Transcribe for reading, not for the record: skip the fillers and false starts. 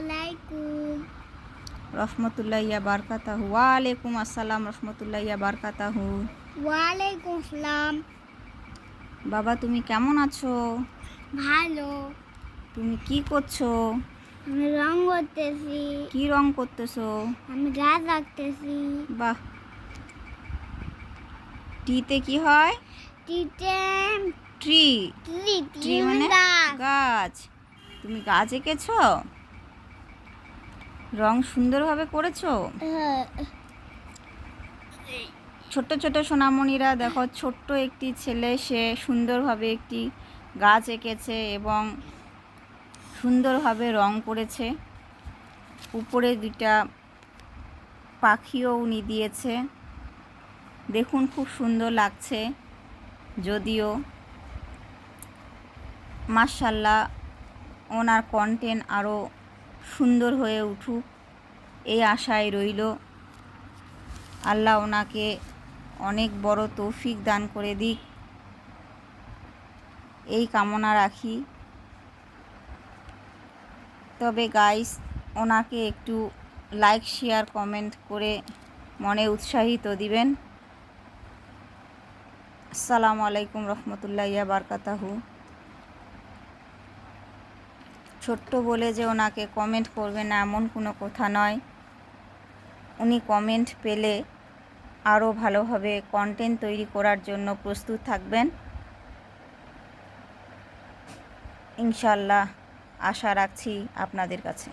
আলাইকুম রহমতুল্লাহি বারকাতাহু। ওয়ালাইকুম আসসালাম রহমতুল্লাহি বারকাতাহু। ওয়ালাইকুম আসসালাম। বাবা তুমি কেমন আছো? ভালো। তুমি কি করছো? আমি রং করতেছি। কি রং করতেছো? আমি গাছ আঁকতেছি। বাহ। টিতে কি হয়? টিটেম ট্রি। ট্রি ট্রি মানে গাছ। গাছ। তুমি গাছ এঁকেছো? রং সুন্দরভাবে করেছো। ছোট্ট ছোট্ট সোনামণিরা দেখো, ছোট্ট একটি ছেলে, সে সুন্দরভাবে একটি গাছ এঁকেছে এবং সুন্দরভাবে রং করেছে। উপরে দুটা পাখিও উনি দিয়েছে। দেখুন খুব সুন্দর লাগছে। যদিও মাশাআল্লাহ ওনার কন্টেন্ট আরও সুন্দর হয়ে উঠুক এই আশায় রইল। আল্লাহ ওনাকে অনেক বড় তৌফিক দান করে দিক, এই কামনা রাখি। তবে গাইস, ওনাকে একটু লাইক শেয়ার কমেন্ট করে মনে উৎসাহিত দিবেন। আসসালামু আলাইকুম রহমতুল্লাহি বারকাতাহু। ছোট্ট বলে যে ওনাকে কমেন্ট করবে না এমন কোনো কথা নয়। উনি কমেন্ট পেলে আরও ভালোভাবে কন্টেন্ট তৈরি করার জন্য প্রস্তুত থাকবেন ইনশাআল্লাহ। আশা রাখছি আপনাদের কাছে।